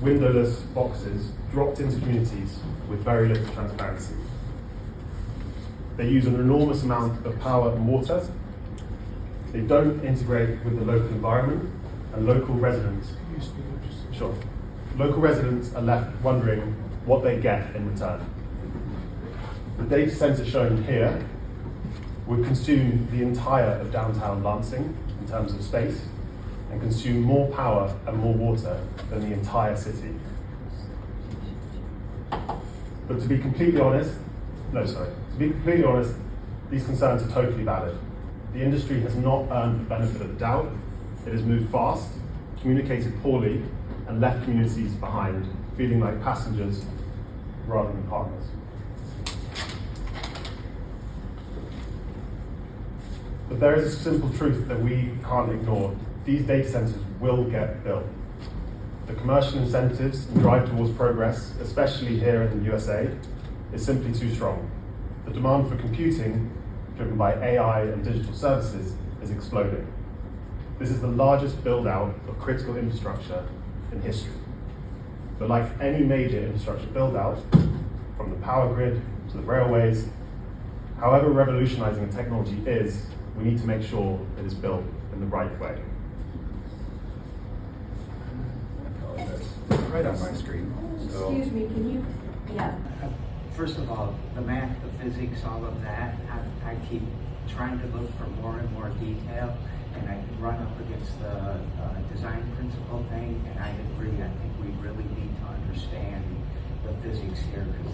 windowless boxes dropped into communities with very little transparency. They use an enormous amount of power and water. They don't integrate with the local environment, and local residents are left wondering what they get in return. The data center shown here would consume the entire of downtown Lansing in terms of space, and consume more power and more water than the entire city. But to be completely honest, these concerns are totally valid. The industry has not earned the benefit of the doubt. It has moved fast, communicated poorly, and left communities behind, feeling like passengers rather than partners. But there is a simple truth that we can't ignore. These data centers will get built. The commercial incentives and drive towards progress, especially here in the USA, is simply too strong. The demand for computing, driven by AI and digital services, is exploding. This is the largest build-out of critical infrastructure in history. But like any major infrastructure build-out, from the power grid to the railways, however revolutionizing a technology is, we need to make sure it is built in the right way. Right on my screen. So, excuse me, can you, yeah. First of all, the math, the physics, all of that, I keep trying to look for more and more detail, and I run up against the design principle thing, and I agree. I think we really need to understand the physics here, because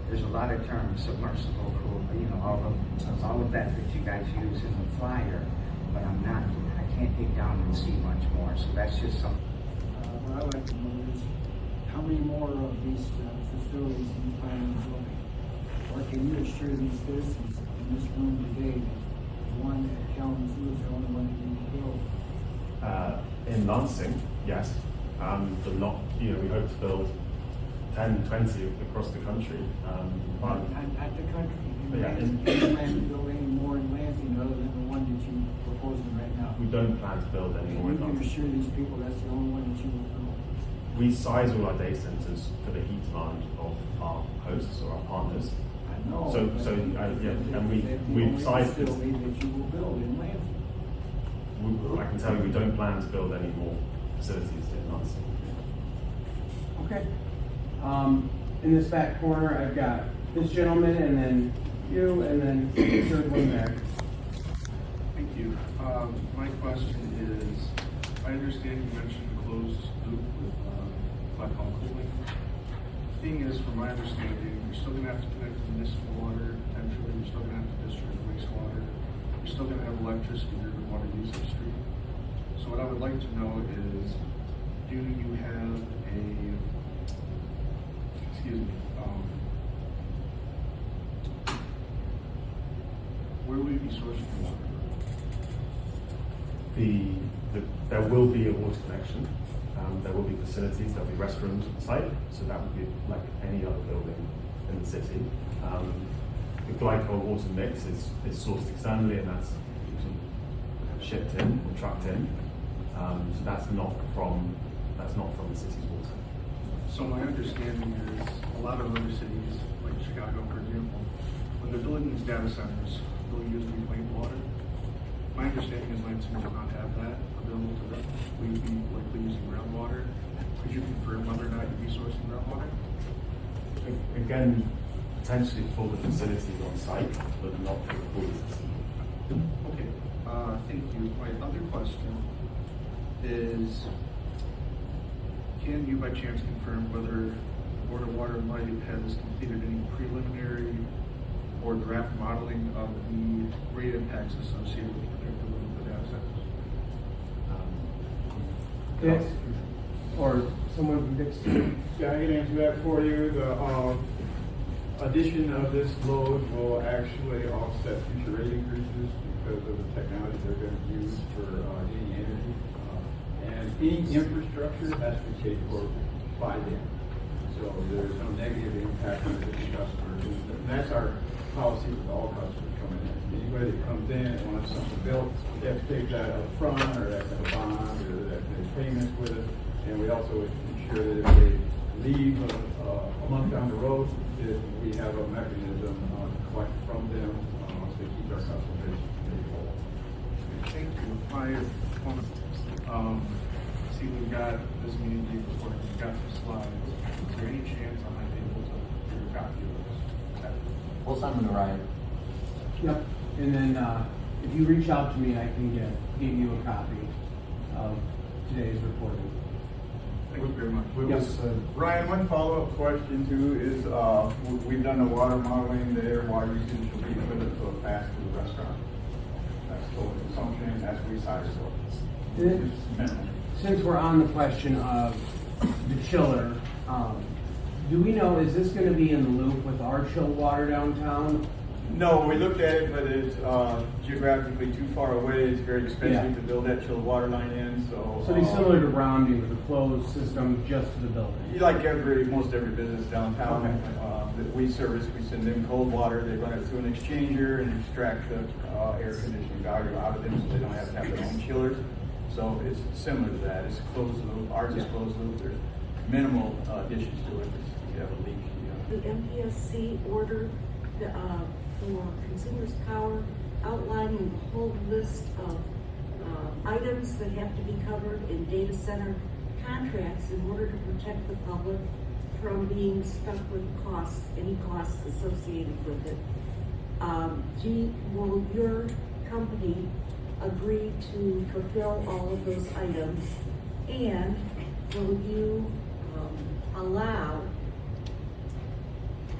there's a lot of terms, submersible, all of that you guys use in the flyer, but I can't dig down and see much more, so that's just something. What I'd like to know is how many more of these facilities do you plan on building? Or can you assure these citizens in this room today that the one at Kalamazoo is the only one that you will build? In Lansing, yes. But not, we hope to build 10, 20 across the country. At the country. Yeah, Do you plan to build any more in Lansing other than the one that you're proposing right now? we don't plan to build any more in Can you Lansing. assure these people that's the only one that you will build? We size all our data centers for the heat demand of our hosts or our partners. I know. And we've sized this. Facility that you will build in Lansing. I can tell you we don't plan to build any more facilities in Lansing. Okay. In this back corner, I've got this gentleman, and then you, and then the third one there. Thank you. My question is, I understand you mentioned closed loop with black hole cooling. Thing is, from my understanding, you're still going to have to connect to municipal water, potentially. You're still going to have to discharge wastewater. You're still going to have electricity or water use stream. So what I would like to know is, do you have where will you be sourcing your water? There will be a water connection. There will be facilities, there'll be restrooms on site, so that would be like any other building in the city. The glycol water mix is sourced externally, and that's shipped in or trucked in. So that's not from the city's water. So my understanding is a lot of other cities, like Chicago, for example, when they're building these data centers, they'll use reclaimed water. My understanding is Lansing does not have that available to them. Will you be likely using groundwater? Could you confirm whether or not you'd be sourcing groundwater? Again, potentially for the facilities on site, but not for the water system. Okay, thank you. My other question is, can you by chance confirm whether the Board of Water and Light has completed any preliminary or draft modeling of the rate impacts associated with the connectivity of the data centers? Yes. Or someone from Dixon. Yeah, I can answer that for you. The addition of this load will actually offset future rate increases because of the technology they're going to use for getting energy. And any infrastructure has to be paid for by them. So there's no negative impact on the customers. And that's our policy with all customers coming in. Anybody that comes in and wants something built, they have to take that up front, or they have to have a bond, or they have to make payments with it. And we also sure that if they leave a month down the road, that we have a mechanism to collect from them to keep our customer base whole. Thank you. See, we've got this meeting date before, we've got some slides. Is there any chance I might be able to get a copy of those? We'll send them to Ryan. Yep, and then, if you reach out to me, I can get you a copy of today's recording. Thank you very much. Yes. Ryan, one follow-up question too is, we've done the water modeling there, water usage will be equivalent to a fast food restaurant. That's total consumption, that's recyclable. It's minimal. Since we're on the question of the chiller, do we know, is this gonna be in the loop with our chilled water downtown? No, we looked at it, but it's geographically too far away. It's very expensive Yeah. to build that chilled water line in, so. So it'd be similar to Romney with a closed system just to the building? Like most every business downtown Okay. that we service, we send them cold water. They run it through an exchanger and extract the air conditioning value out of them, so they don't have to have their own chillers. So it's similar to that. It's closed loop. Ours is closed loop. There's minimal additions to it. If you have a leak, you know. The MPSC order for consumers' power outlining the whole list of items that have to be covered in data center contracts in order to protect the public from being stuck with costs, any costs associated with it. Will your company agree to fulfill all of those items? And will you allow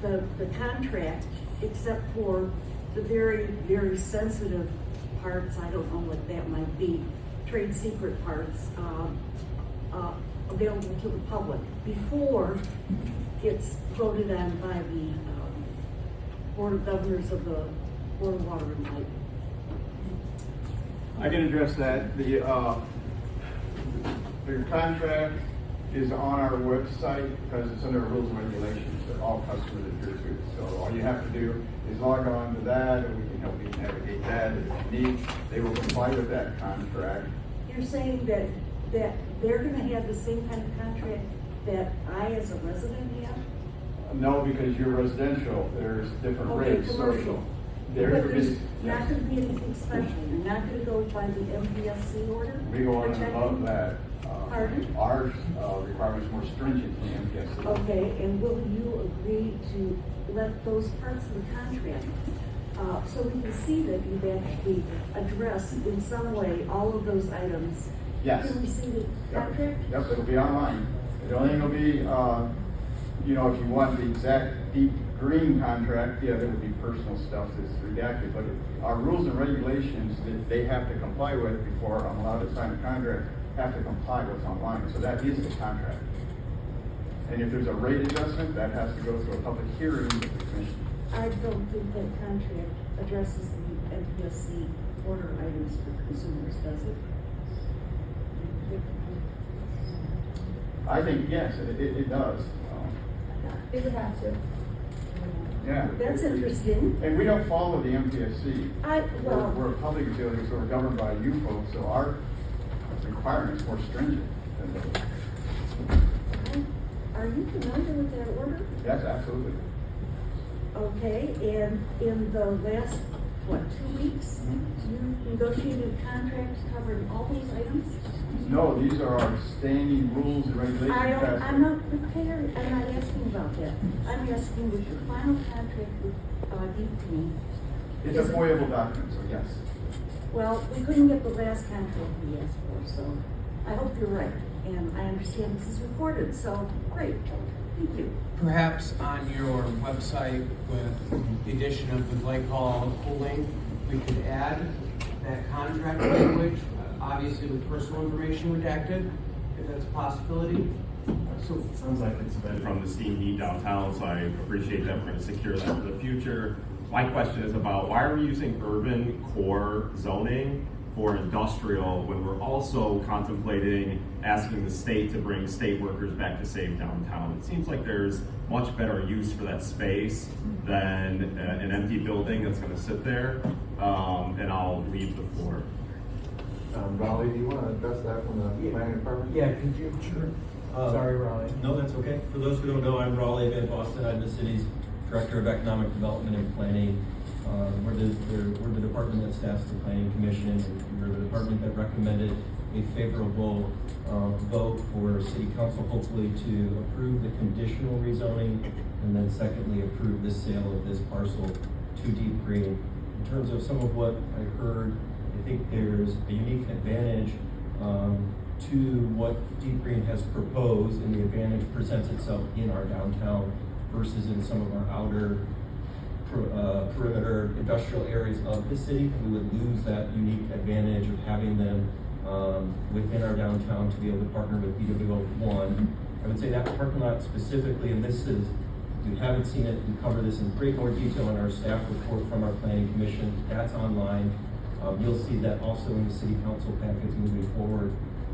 the contract, except for the very, very sensitive parts, I don't know what that might be, trade secret parts, available to the public before it's voted on by the Board of Governors of the Board of Water and Light? I can address that. The contract is on our website because it's under rules and regulations that all customers adhere to. So all you have to do is log on to that, and we can help you navigate that if you need. They will comply with that contract. You're saying that they're gonna have the same kind of contract that I as a resident have? No, because you're residential, there's different Okay, rates. So commercial. there But is, there's not gonna be anything special, you're not gonna go by the MPSC order? we go on and Protecting- above that. Pardon? Our requirements are more stringent than the MPSC. Okay, and will you agree to let those parts of the contract, so we can see that you've actually addressed in some way all of those items? Yes. Can we see the contract? Yep, it'll be online. The only thing will be, if you want the exact deep green contract, yeah, there would be personal stuff that's redacted, but our rules and regulations that they have to comply with before I'm allowed to sign a contract have to comply with online, so that is the contract. And if there's a rate adjustment, that has to go through a public hearing with the commission. I don't think that contract addresses the MPSC order items for consumers, does it? I think, yes, it does. It would have to. Yeah. That's interesting. And we don't follow the MPSC. well- We're a public utility, so we're governed by you folks, so our requirements are more stringent than those. Are you familiar with that order? Yes, absolutely. Okay, and in the last, 2 weeks, you negotiated contracts covering all these items? No, these are our standing rules and regulations. I'm not prepared, I'm not asking about that. I'm asking with your final contract with DP. It's a FOIA-able document, so yes. Well, we couldn't get the last contract we asked for, so I hope you're right. And I understand this is recorded, so great, thank you. Perhaps on your website with the addition of the glycol cooling, we could add that contract language, obviously with personal information redacted, if that's a possibility. So it sounds like it's been from the steam heat downtown, so I appreciate that. We're going to secure that for the future. My question is about why are we using urban core zoning for industrial when we're also contemplating asking the state to bring state workers back to save downtown? It seems like there's much better use for that space than an empty building that's going to sit there. And I'll leave the floor. Raleigh, do you want to address that from the planning department? Yeah, could you? Sure. Sorry, Raleigh. No, that's okay. For those who don't know, I'm Raleigh Van Boston. I'm the city's Director of Economic Development and Planning. We're the department that staffs the Planning Commission, and we're the department that recommended a favorable vote for City Council, hopefully to approve the conditional rezoning, and then secondly, approve the sale of this parcel to Deep Green. In terms of some of what I heard, I think there's a unique advantage to what Deep Green has proposed, and the advantage presents itself in our downtown versus in some of our outer perimeter industrial areas of the city. We would lose that unique advantage of having them within our downtown to be able to partner with BW1. I would say that parking lot specifically, and this is, if you haven't seen it, we cover this in great more detail in our staff report from our planning commission. That's online. You'll see that also in the city council package moving forward.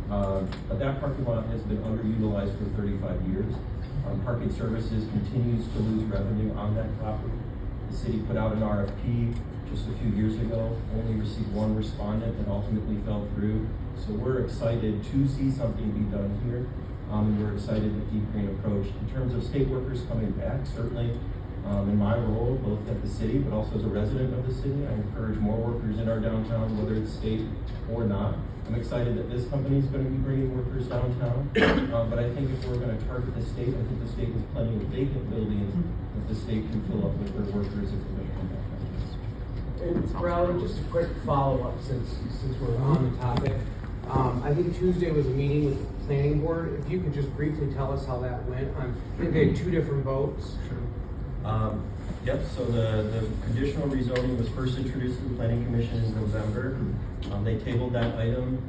But that parking lot has been underutilized for 35 years. Parking Services continues to lose revenue on that property. The city put out an RFP just a few years ago, only received one respondent that ultimately fell through. So we're excited to see something be done here. And we're excited that Deep Green approached. In terms of state workers coming back, certainly in my role, both at the city, but also as a resident of the city, I encourage more workers in our downtown, whether it's state or not. I'm excited that this company is going to be bringing workers downtown, but I think if we're going to target the state, I think the state has plenty of vacant buildings that the state can fill up with their workers if they're going to come back downtown. And Raleigh, just a quick follow-up since we're on the topic. I think Tuesday was a meeting with the planning board. If you could just briefly tell us how that went. I think they had 2 different votes. Sure. Yep, so the conditional rezoning was first introduced to the Planning Commission in November. They tabled that item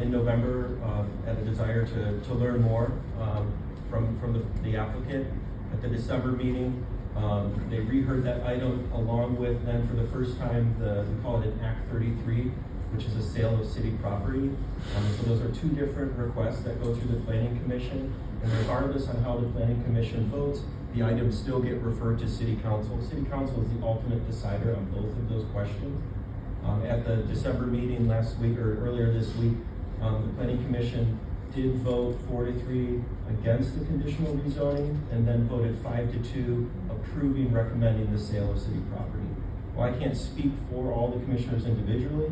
in November at a desire to learn more from the applicant. At the December meeting, they reheard that item along with then for the first time, we call it an Act 33, which is a sale of city property. So those are 2 different requests that go through the Planning Commission. And regardless on how the Planning Commission votes, the items still get referred to City Council. City Council is the ultimate decider on both of those questions. At the December meeting last week or earlier this week, the Planning Commission did vote 4-3 against the conditional rezoning and then voted 5-2 approving, recommending the sale of city property. While I can't speak for all the commissioners individually,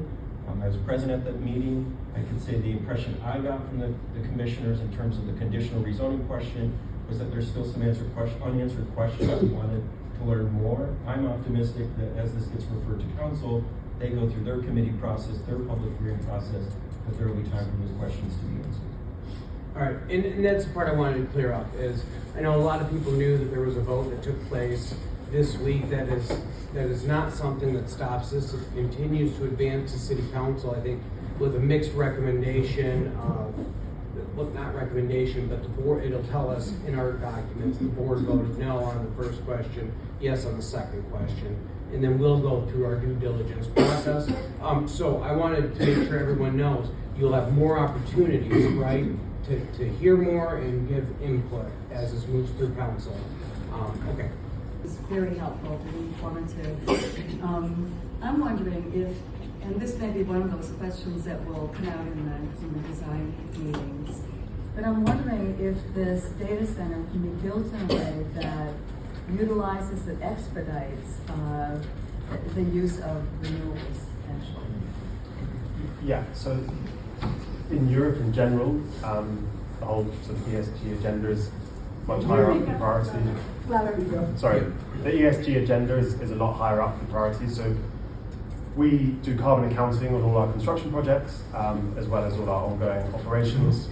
I was present at that meeting. I can say the impression I got from the commissioners in terms of the conditional rezoning question was that there's still some unanswered questions we wanted to learn more. I'm optimistic that as this gets referred to council, they go through their committee process, their public hearing process, that there will be time for those questions to be answered. All right, and that's the part I wanted to clear up is I know a lot of people knew that there was a vote that took place this week. That is not something that stops this. It continues to advance to City Council, I think, with a mixed recommendation of, well, not recommendation, but the board, it'll tell us in our documents, the board voted no on the first question, yes on the second question, and then we'll go through our due diligence process. So I wanted to make sure everyone knows you'll have more opportunities, right, to hear more and give input as this moves through council. Okay. It's very helpful, very informative. I'm wondering if, and this may be one of those questions that will come out in the design meetings, but I'm wondering if this data center can be built in a way that utilizes and expedites the use of renewables, actually. Yeah, so in Europe in general, the whole sort of ESG agenda is much higher up in priority. Sorry, the ESG agenda is a lot higher up in priority. So we do carbon accounting on all our construction projects, as well as all our ongoing operations.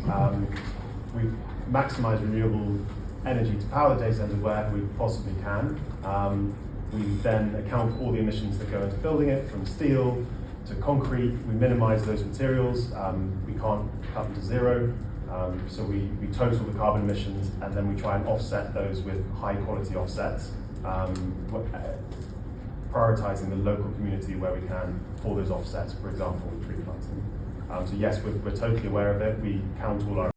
We maximize renewable energy to power the data centers wherever we possibly can. We then account for all the emissions that go into building it, from steel to concrete. We minimize those materials. We can't cut them to zero. So we total the carbon emissions, and then we try and offset those with high quality offsets, prioritizing the local community where we can for those offsets, for example, with tree planting. So yes, we're totally aware of it. We count all our